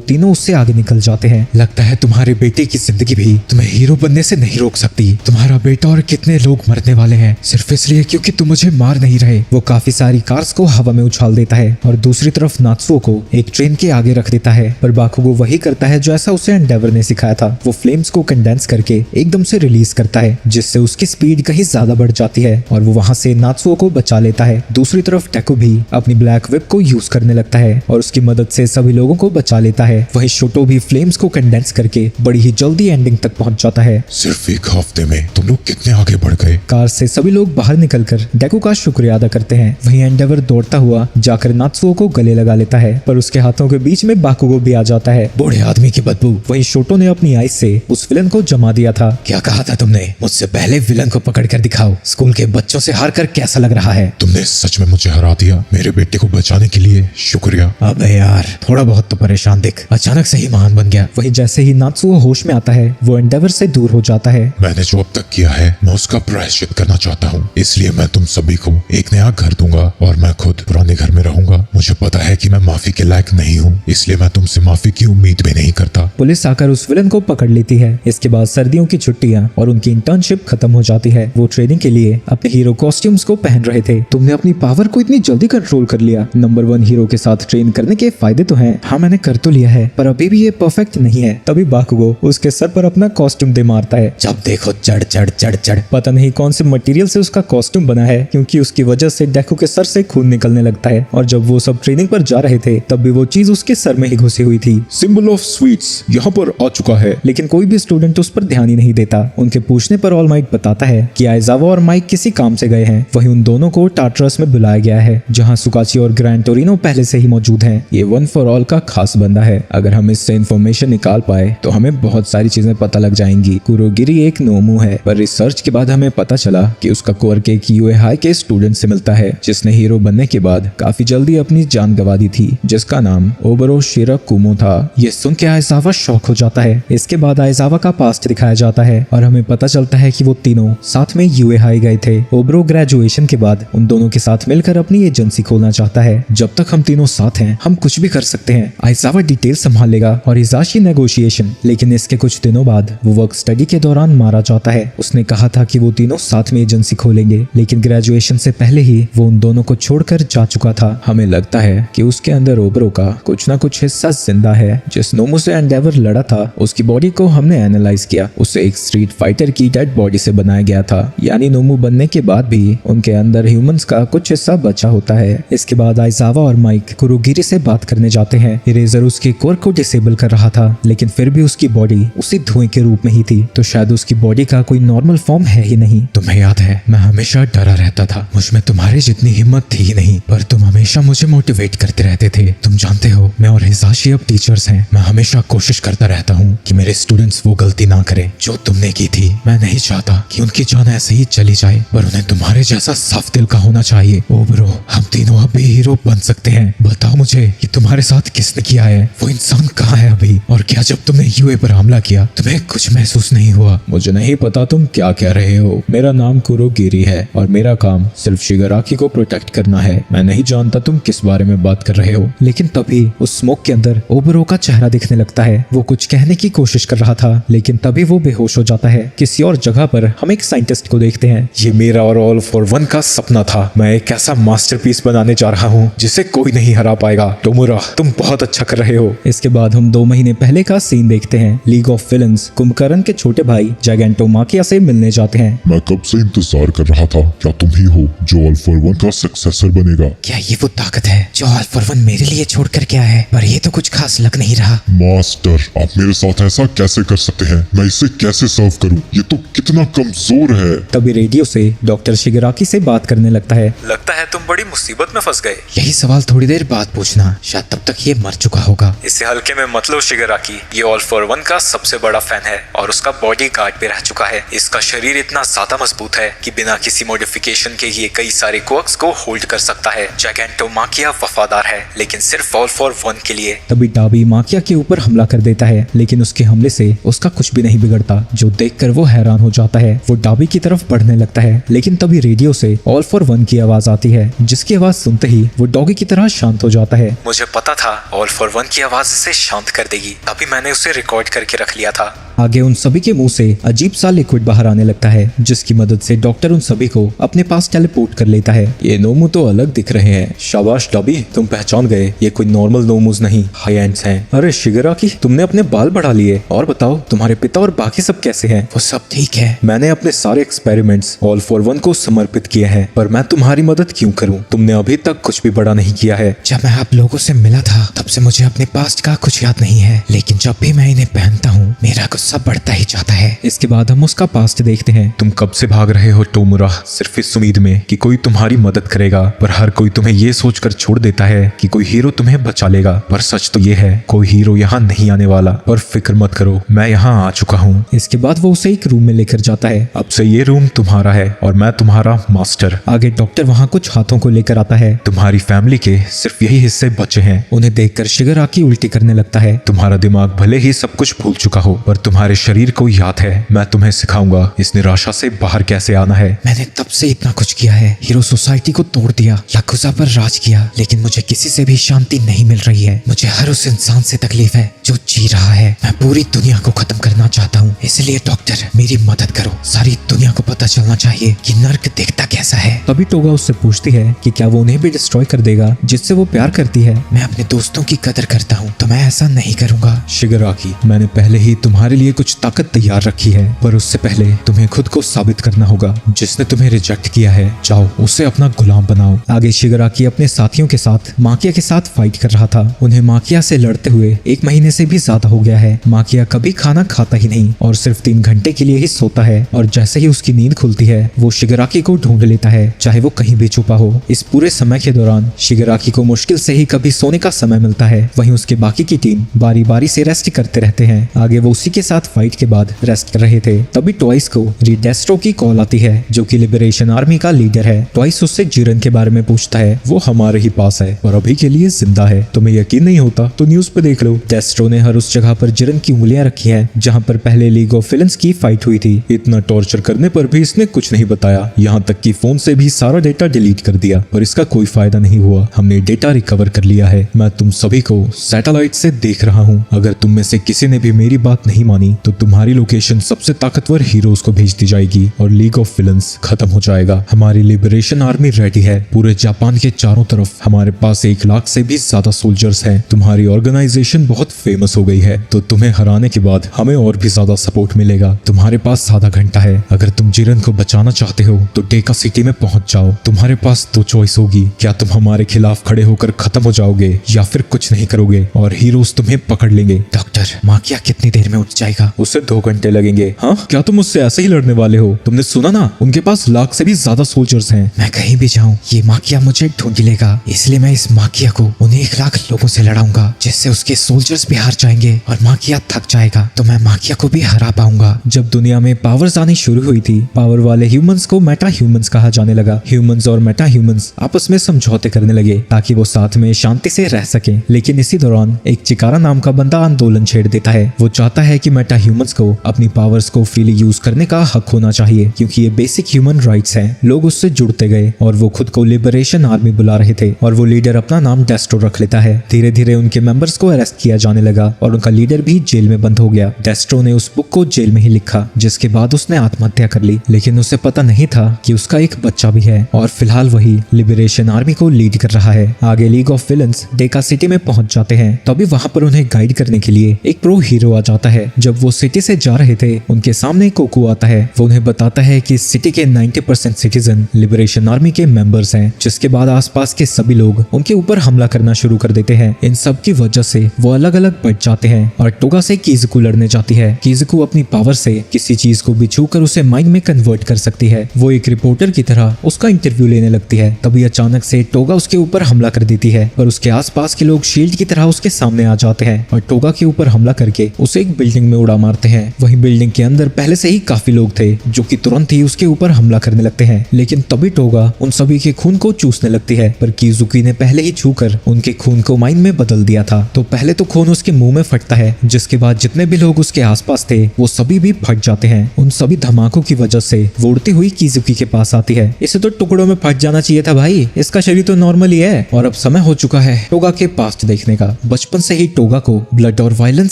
तीनों उससे आगे निकल जाते हैं। लगता है तुम्हारे बेटे की जिंदगी भी तुम्हें हीरो बनने से नहीं रोक सकती। तुम्हारा बेटा और कितने लोग मरने वाले हैं सिर्फ इसलिए क्योंकि तुम मुझे मार नहीं रहे। वो काफी सारी कार्स को हवा में उछाल देता है और दूसरी तरफ नात्सुओ को एक ट्रेन के आगे रख देता है, पर बाकुगो वही करता है जो ऐसा उसे एंडेवर ने सिखाया था। वो फ्लेम्स को कंडेंस करके एकदम से रिलीज करता है, जिससे उसकी स्पीड कहीं ज्यादा बढ़ जाती है और वो वहां से नात्सुओ को बचा लेता है। दूसरी तरफ डेको भी अपनी ब्लैक विप को यूज करने लगता है और उसकी मदद से सभी लोगों को बचा लेता है। वहीं शोटो भी फ्लेम्स को कंडेंस करके बड़ी ही जल्दी एंडिंग तक पहुंच जाता है। सिर्फ एक हफ्ते में तुम लोग कितने आगे बढ़ गए। कार से सभी लोग बाहर निकलकर डेको का शुक्रिया अदा करते हैं। वहीं एंडेवर दौड़ता हुआ जाकर नात्सुओ को गले लगा लेता है, पर उसके हाथों के बीच में बाकुगो भी आ जाता है। बूढ़े आदमी की बदबू। वहीं शोटो ने अपनी आइस से उस विलन को जमा दिया था। क्या कहा था तुमने? मुझसे पहले विलन को पकड़ कर दिखाओ। स्कूल के बच्चों से हार कर कैसा लग रहा है? तुमने सच में मुझे हरा दिया। मेरे बेटे को बचाने के लिए शुक्रिया। अबे यार, थोड़ा बहुत तो परेशान दिख। अचानक से ही महान बन गया। वहीं जैसे ही नात्सुओ होश में आता है वो एंडेवर से दूर हो जाता है। मैंने जो अब तक किया है मैं उसका प्रायश्चित करना चाहता हूँ, इसलिए मैं तुम सभी को एक नया घर दूंगा और मैं खुद पुराने घर में रहूंगा। मुझे पता है कि मैं माफी के लायक नहीं हूँ, इसलिए मैं तुमसे माफी की उम्मीद भी नहीं करता। पुलिस आकर उस विलन को पकड़ लेती है। इसके बाद सर्दियों की छुट्टियां और उनकी इंटर्नशिप खत्म हो जाती है। वो ट्रेनिंग के लिए अपने हीरो कॉस्ट्यूम्स को पहन रहे थे। तुमने अपनी पावर को इतनी जल्दी कंट्रोल कर लिया। नंबर 1 हीरो के साथ ट्रेन करने के फायदे तो हैं। हाँ, मैंने कर तो लिया है, पर अभी भी ये परफेक्ट नहीं है। तभी बाकुगो उसके सर पर अपना कॉस्ट्यूम दे मारता है। जब देखो चढ़ चढ़ चढ़ चढ़। पता नहीं कौन से मटेरियल से उसका कॉस्ट्यूम बना है, क्योंकि उसकी वजह से डेको के सर से खून निकलने लगता है। और जब वो सब ट्रेनिंग पर जा रहे थे तब भी वो चीज उसके सर में ही घुसी हुई थी। सिंबल ऑफ स्वीट्स यहाँ पर आ चुका है। लेकिन कोई भी स्टूडेंट उस पर ध्यान ही नहीं देता। उनके पूछने पर ऑल माइट बताता है कि आइजावा और माइक किसी काम से गए हैं। वहीं उन दोनों को टार्टरस में बुलाया गया है, जहां सुकाची और ग्रैंड टोरिनो पहले से ही मौजूद हैं। ये वन फॉर ऑल का खास बंदा है। अगर हम इससे इंफॉर्मेशन निकाल पाए तो हमें बहुत सारी चीजें पता लग जाएंगी। कुरोगिरी एक नोमू है, पर रिसर्च के बाद हमें पता चला कि उसका कोर्क एक यूए हाई के स्टूडेंट से मिलता है, जिसने हीरो बनने के बाद काफी जल्दी अपनी जान गंवा दी थी, जिसका नाम ओबरो शिराकुमो था। ये सुन के आइजावा शॉक हो जाता है। इसके बाद आइजावा का पास्ट दिखाया जाता है और हमें पता चलता है कि वो तीनों साथ में यूए हाई गए थे। ओबरो ग्रेजुएशन के बाद उन दोनों के साथ मिलकर अपनी एजेंसी खोलना चाहता है। जब तक हम तीनों साथ हैं हम कुछ भी कर सकते हैं। आइजावा डिटेल संभाल लेगा और हिजाशी नेगोशिएशन। लेकिन इसके कुछ दिनों बाद वो वर्क स्टडी के दौरान मारा जाता है। उसने कहा था कि वो तीनों साथ में एजेंसी खोलेंगे, लेकिन ग्रेजुएशन से पहले ही वो उन दोनों को छोड़कर जा चुका था। हमें लगता है कि उसके अंदर ओबरो का कुछ ना कुछ हिस्सा जिंदा है। जिस नोमू से एंडेवर लड़ा था उसकी बॉडी को हमने एनालाइज किया। उसे एक स्ट्रीट फाइटर की डेड बॉडी से बनाया गया था, यानी नोमू बनने के बाद भी उनके अंदर ह्यूमंस का कुछ हिस्सा बचा होता है। इसके बाद आइजावा और माइक कुरोगिरी से बात करने जाते हैं। इरेजर उसके कोर को डिसेबल कर रहा था, लेकिन फिर भी उसकी बॉडी उसी धुएं के रूप में ही थी, तो शायद उसकी बॉडी का कोई नॉर्मल फॉर्म है ही नहीं। तुम्हें याद है, मैं हमेशा डरा रहता था। मुझ में तुम्हारे जितनी हिम्मत थी ही नहीं, पर तुम हमेशा मुझे मोटिवेट करते रहते थे। तुम जानते हो, मैं और हिजाशी अब टीचर्स हैं। मैं हमेशा कोशिश करता रहता हूँ कि मेरे स्टूडेंट्स वो गलती ना करें जो तुमने की थी। मैं नहीं चाहता कि उनकी जान ऐसे ही चली जाए, पर उन्हें तुम्हारे जैसा साफ दिल का होना चाहिए। ओबरो, हम तीनों अब भी हीरो बन सकते हैं। बताओ मुझे, ये तुम्हारे साथ किसने किया है? वो इंसान कहाँ है अभी? और क्या जब तुमने यूए पर हमला किया तुम्हें कुछ महसूस नहीं हुआ? मुझे नहीं पता तुम क्या कह रहे हो। मेरा नाम कुरोगिरी है और मेरा काम सिर्फ शिगाराकी को प्रोटेक्ट करना है। मैं नहीं जानता तुम किस बारे में बात कर रहे हो। लेकिन तभी उस स्मोक के अंदर ओबरो का चेहरा दिखने लगता है। वो कुछ कहने की कोशिश कर रहा था, लेकिन तभी वो बेहोश हो जाता है। किसी और जगह पर हम एक साइंटिस्ट को देखते हैं। ये मेरा और ऑल फॉर वन का सपना था। मैं एक ऐसा मास्टरपीस बनाने जा रहा हूँ जिसे कोई नहीं हरा पाएगा। टोमुरा, तुम बहुत अच्छा कर रहे हो। इसके बाद हम 2 महीने पहले का सीन देखते हैं। लीग ऑफ विलन्स कुंभकर्ण के छोटे भाई जाइगेंटोमाकिया से मिलने जाते हैं। मैं कब से इंतजार कर रहा था। क्या तुम ही हो जो ऑल फॉर वन का सक्सेसर बनेगा? क्या ये वो ताकत है जो ऑल फॉर वन मेरे लिए छोड़कर गया है? पर ये तो कुछ खास लग नहीं रहा। मास्टर, आप मेरे साथ ऐसा कैसे कर सकते हैं? मैं इसे कैसे सर्व करूं? ये तो कितना कमजोर है। तभी रेडियो से डॉक्टर शिगाराकी से बात करने लगता है। लगता है तुम बड़ी मुसीबत में फंस गए। यही सवाल थोड़ी देर बाद पूछना, शायद तब तक ये मर चुका होगा। इसे हल्के में मत लो शिगाराकी। शिगराकी ये ऑल फॉर वन का सबसे बड़ा फैन है और उसका बॉडी गार्ड भी रह चुका है। इसका शरीर इतना ज्यादा मजबूत है कि बिना किसी मॉडिफिकेशन के ये कई सारे क्वर्क्स को होल्ड कर सकता है। जैगेंटोमाकिया वफादार है लेकिन सिर्फ ऑल फॉर वन के लिए। तभी डाबी माकिया के ऊपर हमला कर देता है, लेकिन उसके हमले से उसका कुछ भी नहीं बिगड़ता, जो देखकर वो हैरान हो जाता है। वो डाबी की तरफ बढ़ने लगता है, लेकिन तभी रेडियो से ऑल फॉर वन की आवाज आती है, जिसकी आवाज सुनते ही वो डॉगी की तरह शांत हो जाता है। मुझे पता था ऑल फॉर वन की आवाज इसे शांत कर देगी, तभी मैंने उसे रिकॉर्ड करके रख लिया था। आगे उन सभी के मुंह से अजीब सा लिक्विड बाहर आने लगता है, जिसकी मदद से डॉक्टर उन सभी को अपने पास टेलीपोर्ट कर लेता है। ये नोमू तो अलग दिख रहे हैं। शाबाश डॉबी, तुम पहचान गए। ये कोई नॉर्मल नोमूज नहीं, हाई एंड्स हैं। अरे शिगराकी, तुमने अपने बाल बढ़ा लिए। और बताओ तुम्हारे पिता और बाकी सब कैसे हैं? वो सब ठीक है। मैंने अपने सारे एक्सपेरिमेंट्स ऑल फॉर वन को समर्पित किए हैं, पर मैं तुम्हारी मदद क्यों करूं? तुमने अभी तक कुछ भी बड़ा नहीं किया है। जब मैं आप लोगों से मिला था तब से मुझे अपने पास्ट का कुछ याद नहीं है, लेकिन जब भी मैं इन्हें पहनता हूँ मेरा गुस्सा बढ़ता ही जाता है। इसके बाद हम उसका पास्ट देखते हैं। तुम कब से भाग रहे हो टोमुरा, सिर्फ इस उम्मीद में कि कोई तुम्हारी मदद करेगा, पर हर कोई तुम्हें ये सोचकर छोड़ देता है कि कोई हीरो तुम्हें बचा लेगा। पर सच तो ये है, कोई हीरो यहाँ नहीं आने वाला। पर फिक्र मत करो, मैं यहाँ आ चुका हूँ। इसके बाद वो उसे एक रूम में लेकर जाता है। अब से ये रूम तुम्हारा है और मैं तुम्हारा मास्टर। आगे डॉक्टर वहाँ कुछ हाथों को लेकर आता है। तुम्हारी फैमिली के सिर्फ यही हिस्से बचे हैं। उन्हें देखकर शिगराकी उल्टी करने लगता है। तुम्हारा दिमाग भले ही सब कुछ भूल चुका हो, पर तुम्हारे शरीर को याद है। मैं तुम्हें सिखाऊंगा इस निराशा से बाहर कैसे आना है। मैंने तब से इतना कुछ किया है, हीरो सोसाइटी को तोड़ दिया, याकुजा पर राज किया, लेकिन मुझे किसी से भी शांति नहीं मिल रही है। मुझे हर उस इंसान से तकलीफ है जो जी रहा है। मैं पूरी दुनिया को खत्म करना चाहता हूँ, इसलिए डॉक्टर मेरी मदद करो। सारी दुनिया को पता चलना चाहिए कि नर्क दिखता कैसा है। तभी टोगा उससे पूछती है कि क्या वो उन्हें भी डिस्ट्रॉय कर देगा जिससे वो प्यार करती है। मैं अपने दोस्तों की कदर करता हूँ तो मैं ऐसा नहीं करूँगा। शिगराकी, मैंने पहले ही तुम्हारे लिए कुछ ताकत तैयार रखी है, पर उससे पहले तुम्हें खुद को साबित करना होगा। जिसने तुम्हें रिजेक्ट किया है, जाओ उसे अपना गुलाम बनाओ। आगे शिगराकी अपने साथियों के साथ माकिया के साथ फाइट कर रहा था। उन्हें माकिया से लड़ते हुए 1 महीने से भी ज्यादा हो गया है। माकिया कभी खाना खाता ही नहीं और सिर्फ 3 घंटे के लिए ही सोता है, और जैसे ही उसकी नींद खुलती है वो शिगराकी को ढूंढ लेता है, चाहे वो कहीं भी छुपा हो। इस पूरे समय के दौरान शिगराकी को मुश्किल से ही कभी सोने का समय मिलता है। वहीं उसके बाकी की टीम बारी बारी से रेस्ट करते रहते हैं। आगे वो उसी के साथ फाइट के बाद रेस्ट कर रहे थे, तभी ट्वाइस को डेस्ट्रो की कॉल आती है, जो कि लिबरेशन आर्मी का लीडर है। ट्वाइस उससे जिरन के बारे में पूछता है। वो हमारे ही पास है और अभी के लिए जिंदा है। तुम्हें यकीन नहीं होता तो न्यूज पे देख लो। डेस्ट्रो ने हर उस जगह पर जिरन की उंगलियां रखी हैं जहां पर पहले लीग ऑफ विलेंस की फाइट हुई थी। इतना टॉर्चर करने पर भी इसने कुछ नहीं बताया, यहाँ तक कि फोन से भी सारा डेटा डिलीट कर दिया, पर इसका कोई फायदा नहीं हुआ। हमने डेटा रिकवर कर लिया है। मैं तुम सभी को सैटेलाइट से देख रहा हूँ। अगर तुम में से किसी ने भी मेरी बात नहीं मानी तो तुम्हारी लोकेशन सबसे ताकतवर हीरोज को भेज दी जाएगी और लीग ऑफ विलेंस खत्म हो जाएगा। हमारी लिबरेशन आर्मी रेडी है। पूरे जापान के चारों तरफ हमारे पास 1 लाख से भी ज्यादा सोल्जर्स हैं। तुम्हारी ऑर्गेनाइजेशन बहुत फेमस हो गई है, तो तुम्हें हराने के बाद हमें और भी ज्यादा सपोर्ट मिलेगा। तुम्हारे पास आधा घंटा है। अगर तुम जिरन को बचाना चाहते हो तो डेका सिटी में पहुंच जाओ। तुम्हारे पास 2 चॉइस होगी, क्या तुम हमारे खिलाफ खड़े होकर खत्म हो जाओगे या फिर कुछ नहीं करोगे और हीरोज तुम्हें पकड़ लेंगे। डॉक्टर, माकिया कितनी देर में उठ जाएगा? उसे 2 घंटे लगेंगे। हाँ, क्या तुम उससे ऐसे ही लड़ने वाले हो? तुमने सुना ना, उनके पास 1 लाख से भी ज्यादा सोल्जर्स हैं। मैं कहीं भी जाऊं ये माकिया मुझे ढूंढ लेगा, इसलिए मैं इस माकिया को उन्हें 1 लाख लोगों से लड़ाऊंगा, जिससे उसके सोल्जर्स भी हार जाएंगे और माकिया थक जाएगा, तो मैं माकिया को भी हरा पाऊंगा। जब दुनिया में पावर्स आनी शुरू हुई थी, पावर वाले ह्यूमंस को मेटा ह्यूमंस कहा जाने लगा। ह्यूमंस और मेटा ह्यूमंस आपस में समझौते करने लगे ताकि वो साथ में शांति से रह सकें। लेकिन इसी दौरान एक चिकारा नाम का बंदा आंदोलन छेड़ देता है। वो चाहता है कि मेटा ह्यूमंस को अपनी पावर्स को फ्रीली यूज करने का हक होना चाहिए, क्योंकि ये बेसिक ह्यूमन राइट्स हैं। लोग उससे जुड़ते गए और वो खुद को लिबरेशन आर्मी बुला रहे थे, और वो लीडर अपना नाम डेस्ट्रो रख लेता है। धीरे धीरे उनके मेंबर्स को अरेस्ट किया जाने लगा और उनका लीडर भी जेल में बंद हो गया। डेस्ट्रो ने उस बुक को जेल में ही लिखा, जिसके बाद उसने आत्महत्या कर ली, लेकिन उसे पता नहीं था कि उसका एक बच्चा भी है और फिलहाल वही लिबरेशन आर्मी को लीड कर रहा है। आगे league of villains Deka city में पहुंच जाते हैं। तभी वहां पर उन्हें गाइड करने के लिए एक प्रो हीरो आ जाता है, जब वो सिटी से जा रहे थे उनके सामने कोकू आता है। वो उन्हें बताता है कि सिटी के 90% सिटीजन लिबरेशन आर्मी के मेंबर्स हैं, जिसके बाद आसपास के सभी लोग उनके ऊपर हमला करना शुरू कर देते हैं। इन सब की वजह से वो अलग अलग बट जाते हैं और टोगा से किजुको लड़ने जाती है। किजुको अपनी पावर से किसी चीज को भी छूकर उसे माइंड में कन्वर्ट कर सकती है। वो एक रिपोर्टर की तरह उसका इंटरव्यू लेने लगती है। तभी अचानक से टोगा उसके ऊपर हमला कर देती है, पर उसके आसपास के लोग शील्ड की तरह उसके सामने आ जाते हैं और टोगा के ऊपर हमला करके उसे एक बिल्डिंग में उड़ा मारते हैं। वही बिल्डिंग के अंदर पहले से ही काफी लोग थे जो कि तुरंत ही उसके ऊपर हमला करने लगते हैं, लेकिन तभी टोगा उन सभी के खून को चूसने लगती है। पर किजुकी ने पहले ही छूकर उनके खून को माइन में बदल दिया था। तो पहले तो खून उसके मुंह में फटता है, जिसके बाद जितने भी लोग उसके आसपास थे वो सभी भी फट जाते हैं। उन सभी धमाकों की वजह से वो उड़ती हुई किजुकी के पास आती है। इसे तो टुकड़ों में फट जाना चाहिए था भाई, इसका शरीर तो नॉर्मल ही है। और अब समय हो चुका है टोगा के पास्ट देखने का। बचपन से ही टोगा को ब्लड और वायलेंस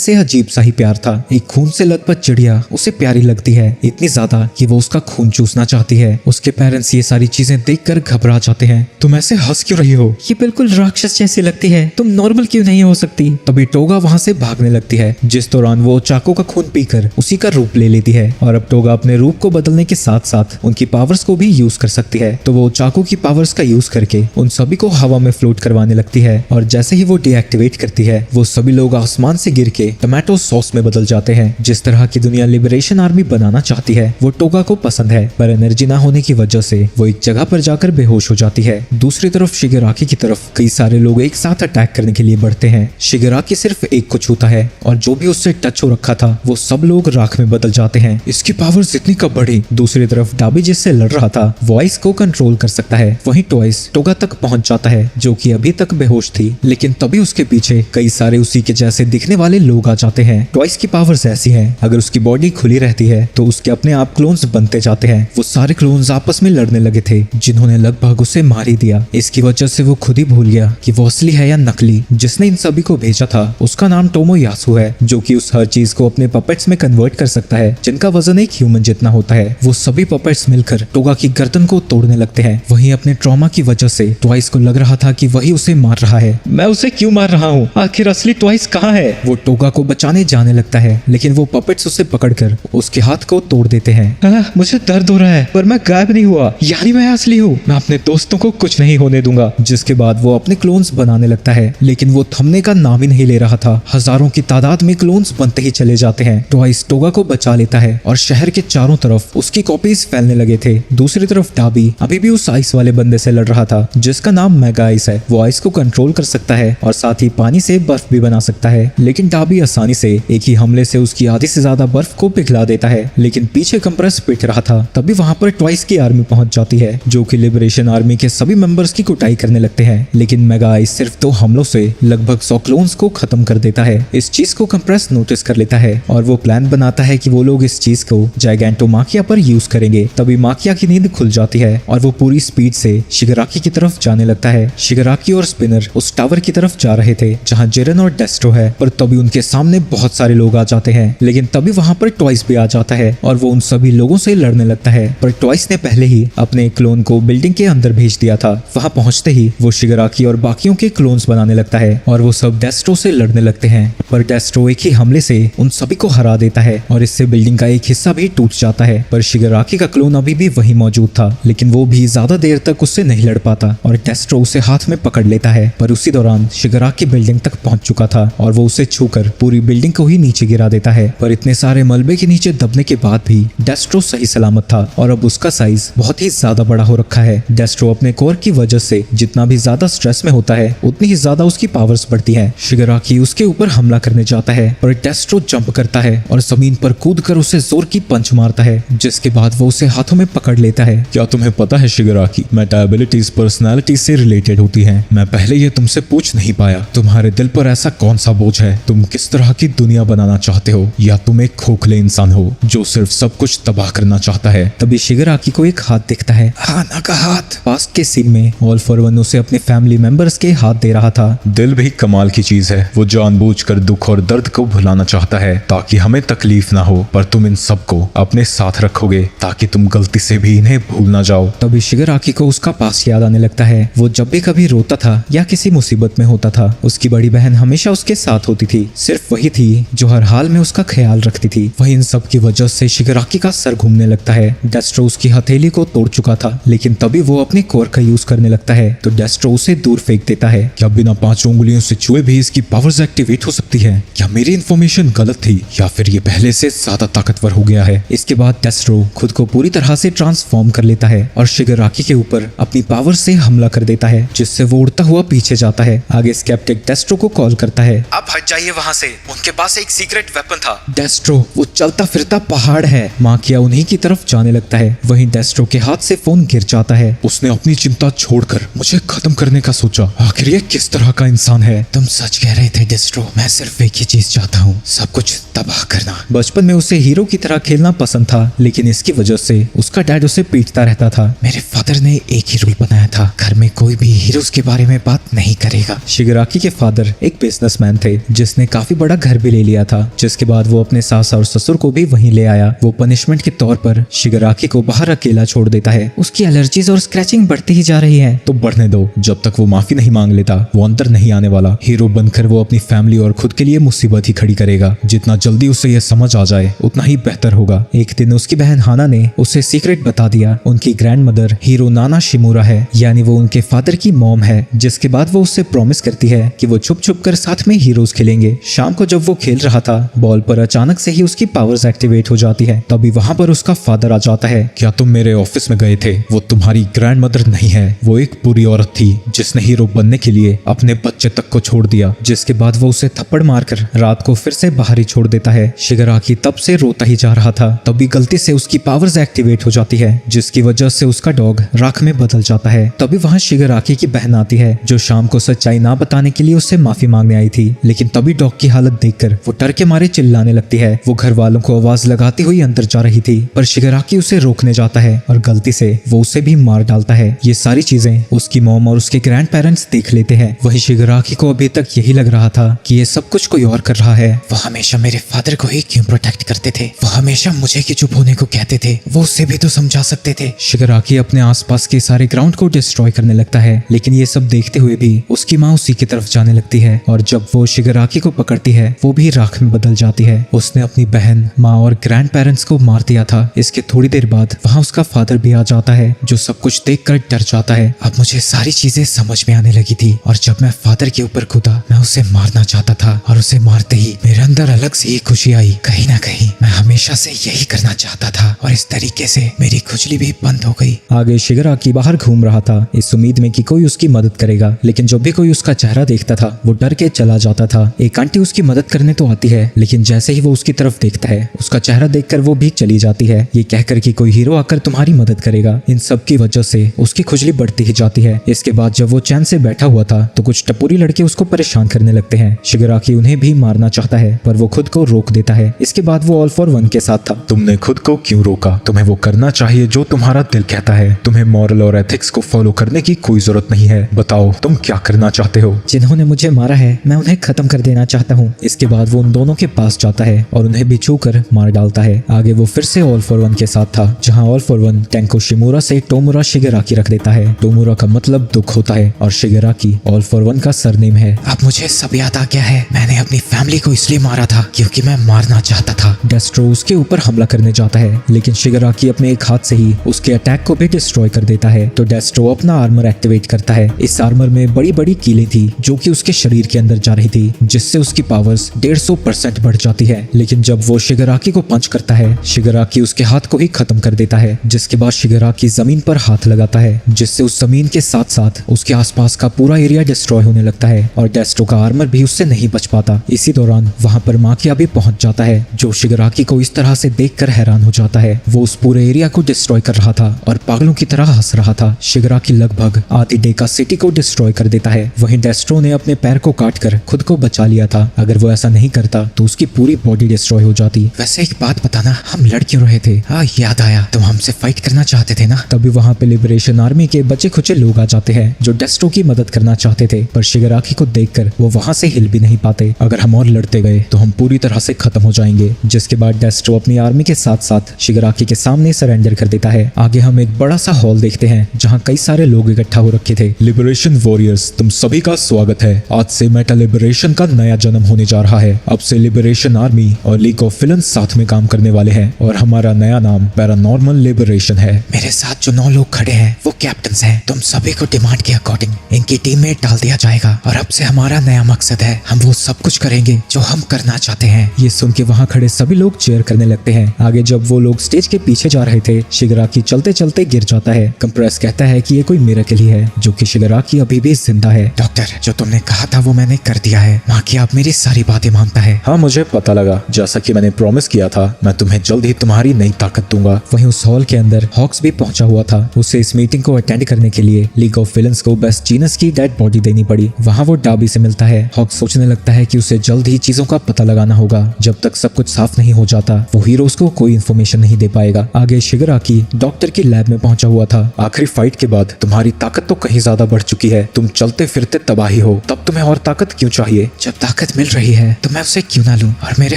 से अजीब सा ही प्यार था। एक खून से लथपथ चिड़िया उसे प्यारी लगती है, इतनी ज्यादा कि वो उसका खून चूसना चाहती है। उसके पेरेंट्स ये सारी चीजें देखकर घबरा जाते हैं। तुम ऐसे हंस क्यों रही हो? ये बिल्कुल राक्षस जैसी लगती है, तुम नॉर्मल क्यों नहीं हो सकती? तभी टोगा वहाँ से भागने लगती है, जिस दौरान वो चाको का खून पीकर उसी का रूप ले लेती है। और अब टोगा अपने रूप को बदलने के साथ साथ उनकी पावर्स को भी यूज कर सकती है। तो वो चाको की पावर्स का यूज करके उन सभी को हवा में फ्लोट करवाने लगती है। और जैसे ही वो डीएक्टिवेट करती है वो सभी लोग आसमान से गिर के टमाटो सॉस में बदल जाते हैं। जिस तरह की दुनिया लिबरेशन आर्मी बनाना चाहती है वो टोगा को पसंद है, पर एनर्जी ना होने की वजह से वो एक जगह पर जाकर बेहोश हो जाती है। दूसरी तरफ शिगराकी की तरफ कई सारे लोग एक साथ अटैक करने के लिए बढ़ते हैं। शिगराकी सिर्फ एक को छूता है और जो भी उससे टच हो रखा था वो सब लोग राख में बदल जाते हैं। इसकी पावर्स इतनी कब बढ़ी? दूसरी तरफ डाबी जिससे लड़ रहा था वो आइस को कंट्रोल कर सकता है। वहीं टॉयस टोगा तक पहुंच जाता है जो कि अभी तक बेहोश थी, लेकिन तभी उसके पीछे कई सारे उसी के जैसे दिखने वाले लोग आ जाते हैं। टॉयस की पावर्स ऐसी हैं, अगर उसकी बॉडी खुली रहती है तो उसके अपने आप क्लोन्स बनते जाते हैं। वो सारे क्लोन्स आपस में लड़ने लगे थे, जिन्होंने लगभग उसे मार ही दिया। इसकी वजह से वो खुद ही भूल गया कि वो असली है या नकली। जिसने इन सभी को भेजा था उसका नाम टोमोयासु है, जो कि उस हर चीज को अपने पपेट्स में कन्वर्ट कर सकता है जिनका वजन एक ह्यूमन जितना होता है। वो सभी पपेट्स मिलकर टोगा की गर्दन को तोड़ने लगते हैं। वहीं अपने ट्रॉमा की वजह से ट्वाइस को लग रहा था कि वही उसे मार रहा है। मैं उसे क्यों मार रहा हूँ? आखिर असली ट्वाइस कहाँ है? वो टोगा को बचाने जाने लगता है, लेकिन वो पपेट्स उसे पकड़कर उसके हाथ को तोड़ देते हैं। मुझे दर्द हो रहा है, पर मैं गायब नहीं हुआ, यानी मैं असली हूँ। मैं अपने दोस्तों को कुछ नहीं होने दूंगा। जिसके बाद वो अपने क्लोन्स बनाने लगता है, लेकिन वो थमने का नाम ही नहीं ले रहा था। हजारों की तादाद में क्लोन्स बनते ही चले जाते हैं। ट्वाइस टोगा को बचा लेता है और शहर के चारों तरफ उसकी कॉपीज फैलने लगे थे। दूसरी तरफ डाबी अभी भी उस आइस वाले बंदे से लड़ रहा था जिसका नाम मेगा आइस है। वो आइस को कंट्रोल कर सकता है और साथ ही पानी से बर्फ भी बना सकता है, लेकिन डाबी आसानी से एक ही हमले से उसकी आधी से ज्यादा बर्फ को पिघला देता है। लेकिन पीछे कंप्रेस पिट रहा था, तभी वहां पर ट्वाइस की आर्मी पहुंच जाती है, जो कि लिबरेशन आर्मी के सभी मेंबर्स की कुटाई करने लगते हैं। लेकिन मेगा आइस सिर्फ 2 हमलों से लगभग 100 क्लोन्स को खत्म कर देता है। इस चीज को कंप्रेस नोटिस कर लेता है और वो प्लान बनाता है कि वो लोग इस चीज को जाइगेंटोमाकिया पर यूज करेंगे। तभी माकिया की नींद खुल जाती है और वो पूरी स्पीड से शिगराकी की तरफ जाने लगता है। शिगराकी और स्पिनर उस टावर की तरफ जा रहे थे जहाँ जेरन और डेस्ट्रो है, पर तभी उनके सामने बहुत सारे लोग आ जाते हैं। लेकिन तभी वहां पर ट्वाइस भी आ जाता है और वो उन सभी लोगों से लड़ने लगता है, पर ट्वाइस ने पहले ही अपने क्लोन को बिल्डिंग के अंदर भेज दिया था। वहां पहुंचते ही वो शिगराकी और बाकियों के क्लोन्स बनाने लगता है और वो सब डेस्ट्रो से लड़ने लगते हैं, पर डेस्ट्रो एक ही हमले से उन सभी को हरा देता है और इससे बिल्डिंग का एक हिस्सा भी टूट जाता है। पर शिगराकी का क्लोन अभी भी वहीं मौजूद था, लेकिन वो भी ज्यादा देर तक उससे नहीं लड़ पाता और डेस्ट्रो उसे हाथ में पकड़ लेता है। पर उसी दौरान शिगराकी बिल्डिंग तक पहुंच चुका था और वो उसे छूकर पूरी बिल्डिंग को ही नीचे गिरा देता है। पर इतने सारे मलबे के नीचे दबने के बाद भी डेस्ट्रो सही सलामत था और अब उसका साइज बहुत ही ज्यादा बड़ा हो रखा है। डेस्ट्रो अपने कोर की वजह से जितना भी ज्यादा स्ट्रेस में होता है उतनी ही ज्यादा उसकी पावर्स बढ़ती है। शिगराकी उसके ऊपर हमला करने जाता है पर डेस्ट्रो जंप करता है और जमीन पर कूदकर उसे जोर की पंच मारता है, जिसके बाद वो उसे हाथों में पकड़ लेता है। क्या तुम्हें पता है शिगराकी, मेटाबिलिटीज पर्सनालिटी से रिलेटेड होती हैं। मैं पहले ये तुमसे पूछ नहीं पाया, तुम्हारे दिल पर ऐसा कौन सा बोझ है? तुम किस तरह की दुनिया बनाना चाहते हो, या तुम एक खोखले इंसान हो जो सिर्फ सब कुछ तबाह करना चाहता है? तभी शिगराकी को एक हाथ दिखता है, हाना का हाथ। पास्ट के सीन में ऑल फॉर वन उसे अपने फैमिली मेंबर्स के हाथ दे रहा था। दिल भी कमाल की चीज है, वो जानबूझकर दुख और दर्द को भुलाना चाहता है ताकि हमें तकलीफ ना हो, पर तुम इन सबको अपने साथ रखोगे ताकि तुम गलती से भी इन्हें भूल ना जाओ। तभी शिगराकी को उसका पास याद आने लगता है। वो जब भी कभी रोता था या किसी मुसीबत में होता था उसकी बड़ी बहन हमेशा उसके साथ होती थी। सिर्फ वही थी जो हर हाल हाल में उसका ख्याल रखती थी। वही इन सब की वजह से शिगराकी का सर घूमने लगता है। डेस्ट्रो उसकी हथेली को तोड़ चुका था, लेकिन तभी वो अपने कोर का यूज करने लगता है तो डेस्ट्रो उसे दूर फेंक देता है। क्या बिना 5 उंगलियों से छुए भी इसकी पावर्स एक्टिवेट हो सकती है? क्या मेरी इन्फॉर्मेशन गलत थी या फिर ये पहले से ज्यादा ताकतवर हो गया है? इसके बाद डेस्ट्रो खुद को पूरी तरह से ट्रांसफॉर्म कर लेता है और शिगराकी के ऊपर अपनी पावर से हमला कर देता है, जिससे वो उड़ता हुआ पीछे जाता है। आगे स्केप्टिक डेस्ट्रो को कॉल करता है। आप हट जाइए वहाँ से, उनके पास एक सीक्रेट वेपन था। डेस्ट्रो, वो चलता फिरता पहाड़ है। माकिया उन्हीं की तरफ जाने लगता है। वहीं डेस्ट्रो के हाथ से फोन गिर जाता है। उसने अपनी चिंता छोड़कर मुझे खत्म करने का सोचा। आखिर ये किस तरह का इंसान है? तुम सच कह रहे थे डेस्ट्रो, मैं सिर्फ एक ही चीज चाहता हूँ, सब कुछ तबाह करना। बचपन में उसे हीरो की तरह खेलना पसंद था, लेकिन इसकी वजह से उसका डैड उसे पीटता रहता था। मेरे फादर ने एक ही रूल बनाया था, घर में कोई भी हीरोज के बारे में बात नहीं करेगा। शिगराकी के फादर एक बिजनेसमैन थे जिसने काफी बड़ा घर भी ले लिया था, जिसके बाद वो अपने सास और ससुर को भी वहीं ले आया। वो पनिशमेंट के तौर पर शिगराकी को बाहर अकेला छोड़ देता है। उसकी एलर्जीज और स्क्रैचिंग बढ़ती ही जा रही है। तो बढ़ने दो, जब तक वो माफी नहीं मांग लेता वो अंदर नहीं आने वाला। हीरो बनकर वो अपनी फैमिली और खुद के लिए मुसीबत ही खड़ी करेगा। जितना जल्दी उसे यह समझ आ जाए उतना ही बेहतर होगा। एक दिन उसकी बहन हाना ने उसे सीक्रेट बता दिया। उनकी ग्रैंड मदर हीरो नाना शिमुरा है, यानी वो उनके फादर की मॉम है। जिसके बाद वो उससे प्रॉमिस करती है कि वो छुप छुप कर साथ में हीरोज खेलेंगे। शाम को जब वो खेल रहा था, बॉल पर अचानक से ही उसकी पावर्स एक्टिवेट हो जाती है। तभी वहां पर उसका फादर आ जाता है। क्या तुम मेरे ऑफिस में गए थे? वो तुम्हारी ग्रैंड मदर नहीं है, वो एक बुरी औरत थी जिसने हीरो बनने के लिए अपने बच्चे तक को छोड़ दिया। जिसके बाद वो उसे थप्पड़ मारकर रात को फिर से बाहर ही छोड़ देता है। शिगराकी तब से रोता ही जा रहा था। तभी गलती से उसकी पावर्स एक्टिवेट हो जाती है, जिसकी वजह से उसका डॉग राख में बदल जाता है। तभी वहां शिगराकी की बहन आती है, जो शाम को सच्चाई ना बताने के लिए उससे माफी मांगने आई थी। लेकिन तभी डॉग की हालत देखकर वो डर के मारे चिल्लाने लगती है। वो घर वालों को आवाज लगाती हुई अंदर जा रही थी, पर शिगराकी उसे रोकने जाता है और गलती से वो उसे भी मार डालता है। ये सारी चीजें उसकी मॉम और उसके ग्रैंड पेरेंट्स देख लेते हैं। वही शिगराकी को अभी तक यही लग रहा था कि ये सब कुछ कोई और कर रहा है। वो हमेशा मेरे फादर को ही क्यों प्रोटेक्ट करते थे? वो हमेशा मुझे कि चुप होने को कहते थे, वो उससे भी तो समझा सकते थे। शिगराकी अपने आसपास के सारे ग्राउंड को डिस्ट्रॉय करने लगता है, लेकिन ये सब देखते हुए भी उसकी माँ उसी की तरफ जाने लगती है। और जब वो शिगराकी को पकड़ती है, वो भी राख में बदल जाती है। उसने अपनी बहन, माँ और ग्रैंड पेरेंट्स को मार दिया था। इसके थोड़ी देर बाद वहाँ उसका फादर भी आ जाता है, जो सब कुछ देखकर डर जाता है। अब मुझे सारी चीजें समझ में आने लगी थी, और जब मैं फादर के ऊपर कूदा, मैं उसे मारना चाहता था, और उसे मारते ही मेरे अंदर अलग से ही खुशी आई। कहीं ना कहीं मैं हमेशा से यही करना चाहता था, और इस तरीके से मेरी खुजली भी बंद हो गई। आगे शिगराकी बाहर घूम रहा था, इस उम्मीद में कि कोई उसकी मदद करेगा, लेकिन जब भी कोई उसका चेहरा देखता था वो डर के चला जाता था। एक आंटी उसकी मदद करने तो आती है, लेकिन जैसे ही वो उसकी तरफ देखता है, उसका चेहरा देखकर वो भी चली जाती है, ये कहकर कि कोई हीरो आकर तुम्हारी मदद करेगा। इन सब की वजह से उसकी खुजली बढ़ती ही जाती है। इसके बाद जब वो चैन से बैठा हुआ था तो कुछ टपोरी लड़के उसको परेशान करने लगते हैं। शिगराकी उन्हें भी मारना चाहता है, पर वो खुद को रोक देता है। इसके बाद वो ऑल फॉर वन के साथ था। तुमने खुद को क्यों रोका? तुम्हें वो करना चाहिए जो तुम्हारा दिल कहता है। तुम्हें मॉरल और एथिक्स को फॉलो करने की कोई जरूरत नहीं है। बताओ तुम क्या करना चाहते हो? जिन्होंने मुझे मारा है मैं उन्हें खत्म कर देना चाहता हूँ। इसके बाद वो उन दोनों के पास जाता है और उन्हें भी छूकर मार डालता है। आगे वो फिर से ऑल फॉर वन के साथ था, जहाँ ऑल फॉर वन टेंको शिमुरा से टोमुरा शिगराकी रख देता है। टोमुरा का मतलब दुख होता है और शिगराकी ऑल फॉर वन का सरनेम है। अब मुझे सब याद आ गया है, मैंने अपनी फैमिली को इसलिए मारा था क्योंकि मैं मारना चाहता था। डेस्ट्रो उसके ऊपर हमला करने जाता है, लेकिन शिगराकी अपने एक हाथ से ही उसके अटैक को भी डिस्ट्रॉय कर देता है। तो डेस्ट्रो अपना आर्मर एक्टिवेट करता है। इस आर्मर में बड़ी बड़ी कीलें थी जो कि उसके शरीर के अंदर जा रही थी, जिससे उसकी पावर्स 150% बढ़ जाती है। लेकिन जब वो शिगराकी को पंच करता है, शिगराकी उसके हाथ को ही खत्म कर देता है। जिसके बाद शिगराकी जमीन पर हाथ लगाता है, जिससे उस जमीन के साथ साथ उसके आसपास का पूरा एरिया डिस्ट्रॉय होने लगता है और डेस्ट्रो का आर्मर भी उससे नहीं बच पाता। इसी दौरान वहां पर माकिया भी पहुंच जाता है, जो शिगराकी को इस तरह से देखकर हैरान हो जाता है। वो उस पूरे एरिया को डिस्ट्रॉय कर रहा था और पागलों की तरह हंस रहा था। शिगराकी लगभग आधी डेका सिटी को डिस्ट्रॉय कर देता है। वहीं डेस्ट्रो ने अपने पैर को काटकर खुद को बचा लिया था। अगर वो ऐसा नहीं करता तो उसकी पूरी बॉडी डिस्ट्रॉय हो जाती। वैसे एक बात बताना, हम लड़ क्यों रहे थे? हाँ याद आया, तुम हमसे फाइट करना चाहते थे ना? तभी वहां पे लिबरेशन आर्मी के बचे खुचे लोग आ जाते हैं जो डेस्ट्रो की मदद करना चाहते थे, पर शिगराकी को देखकर वो वहां से हिल भी नहीं पाते। अगर हम और लड़ते गए तो हम पूरी तरह से खत्म हो जाएंगे। जिसके बाद डेस्ट्रो अपनी आर्मी के साथ साथ शिगराकी के सामने सरेंडर कर देता है। आगे हम एक बड़ा सा हॉल देखते हैं जहाँ कई सारे लोग इकट्ठा हो रखे थे। लिबरेशन वॉरियर्स, तुम सभी का स्वागत है। आज से मेटा लिबरेशन का नया जन्म होने जा रहा है। अब से लिबरेशन आर्मी और लीग ऑफ विलन्स साथ में काम करने वाले हैं और हमारा नया नाम पैरानॉर्मल लिबरेशन है। मेरे साथ जो 9 लोग खड़े हैं वो कैप्टन्स हैं। तुम सभी को डिमांड के अकॉर्डिंग इनकी टीम में डाल दिया जाएगा और अब से हमारा नया मकसद है, हम वो सब कुछ करेंगे जो हम करना चाहते हैं। ये सुन के वहाँ खड़े सभी लोग चेयर करने लगते हैं। आगे जब वो लोग स्टेज के पीछे जा रहे थे, शिगराकी चलते चलते गिर जाता है। कंप्रेस कहता है कि ये कोई मिरेकल ही है, जो कि शिगराकी अभी भी जिंदा है। डॉक्टर, जो तुमने कहा था वो मैंने कर दिया है। माँ की आप मेरी सारी बातें मानता है। हाँ, मुझे पता लगा। जैसा कि मैंने प्रॉमिस किया था, मैं तुम्हें जल्द ही तुम्हारी नई ताकत दूंगा। वहीं उस हॉल के अंदर हॉक्स भी पहुंचा हुआ था। उसे इस मीटिंग को अटेंड करने के लिए लीग ऑफ विलन्स को बेस्ट जीनस की डेड बॉडी देनी पड़ी। वहाँ वो डाबी से मिलता है। हॉक्स सोचने लगता है कि उसे जल्द ही चीजों का पता लगाना होगा। जब तक सब कुछ साफ नहीं हो जाता वो हीरोज को कोई इन्फॉर्मेशन नहीं दे पाएगा। आगे शिगराकी डॉक्टर की लैब में पहुंचा हुआ था। आखिरी फाइट के बाद तुम्हारी ताकत तो कहीं ज्यादा बढ़ चुकी है। तुम चलते फिरते तबाही हो, तब तुम्हें और ताकत क्यों चाहिए? जब ताकत मिल रही है तो मैं उसे क्यों ना लूं? और मेरे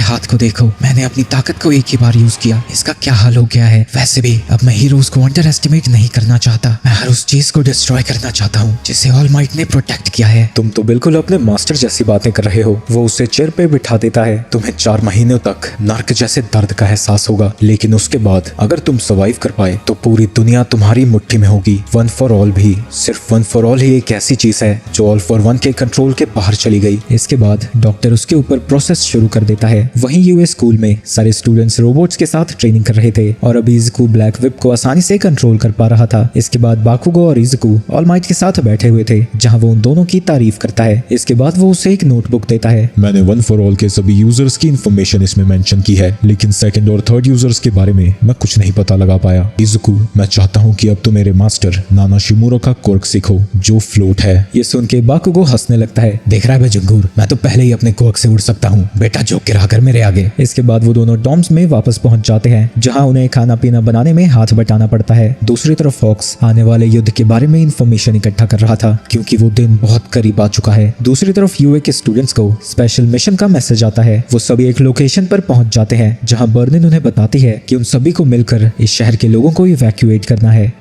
हाथ को देखो, मैंने अपनी ताकत को एक ही बार यूज किया, इसका क्या हाल हो गया है। वैसे भी अब मैं हीरोज को अंडर एस्टिमेट नहीं करना चाहता। मैं हर उस चीज को डिस्ट्रॉय करना चाहता हूँ जिसे ऑल माइट ने प्रोटेक्ट किया है। तुम तो बिल्कुल अपने मास्टर जैसी बातें कर रहे हो। वो उसे चेयर पे बिठा देता है। तुम्हें 4 महीनों तक नर्क जैसे दर्द का एहसास होगा, लेकिन उसके बाद अगर तुम सर्वाइव कर पाए तो पूरी दुनिया तुम्हारी मुट्ठी में होगी। वन फॉर ऑल भी सिर्फ वन फॉर ऑल ही एक ऐसी चीज है जो ऑल फॉर वन के कंट्रोल के बाहर चली गई। इसके बाद डॉक्टर उसके ऊपर प्रोसेस शुरू कर देता है। वहीं यूएस स्कूल में सारे स्टूडेंट्स रोबोट्स के साथ ट्रेनिंग कर रहे थे और अब इज़ुकू ब्लैक विप को आसानी से कंट्रोल कर पा रहा था। इसके बाद बाकुगो और इज़ुकू ऑल माइट के साथ बैठे हुए थे, जहां वो उन दोनों की तारीफ करता है। इसके बाद वो उसे एक नोटबुक देता है। मैंने वन फॉर ऑल के सभी यूजर्स की इंफॉर्मेशन इसमें मेंशन की है, लेकिन सेकंड और थर्ड यूजर्स के बारे में मैं कुछ नहीं पता लगा पाया। इज़ुकू, मैं चाहता हूँ कि अब तो मेरे मास्टर नाना शिमुरा का कोर्क सीखो, जो फ्लोट है। ये सुन के बाकुगो हंसने लगता है। देख रहा है बे जंगूर, मैं तो पहले ही अपने कोर्क से उड़ सकता हूँ। बेटा जो गिरा कर मेरे आगे। इसके बाद वो दोनों डॉम्स में वापस पहुंच जाते हैं, जहां उन्हें खाना पीना बनाने में हाथ बटाना पड़ता है। दूसरी तरफ फॉक्स आने वाले युद्ध के बारे में इंफॉर्मेशन इकट्ठा कर रहा था, क्योंकि वो दिन बहुत करीब आ चुका है। दूसरी तरफ यूए के स्टूडेंट्स को स्पेशल मिशन का मैसेज आता है। वो सभी एक लोकेशन पर पहुंच जाते हैं, जहां बर्निन उन्हें बताती है कि उन सभी को मिलकर इस शहर के लोगों को इवैक्यूएट करना है।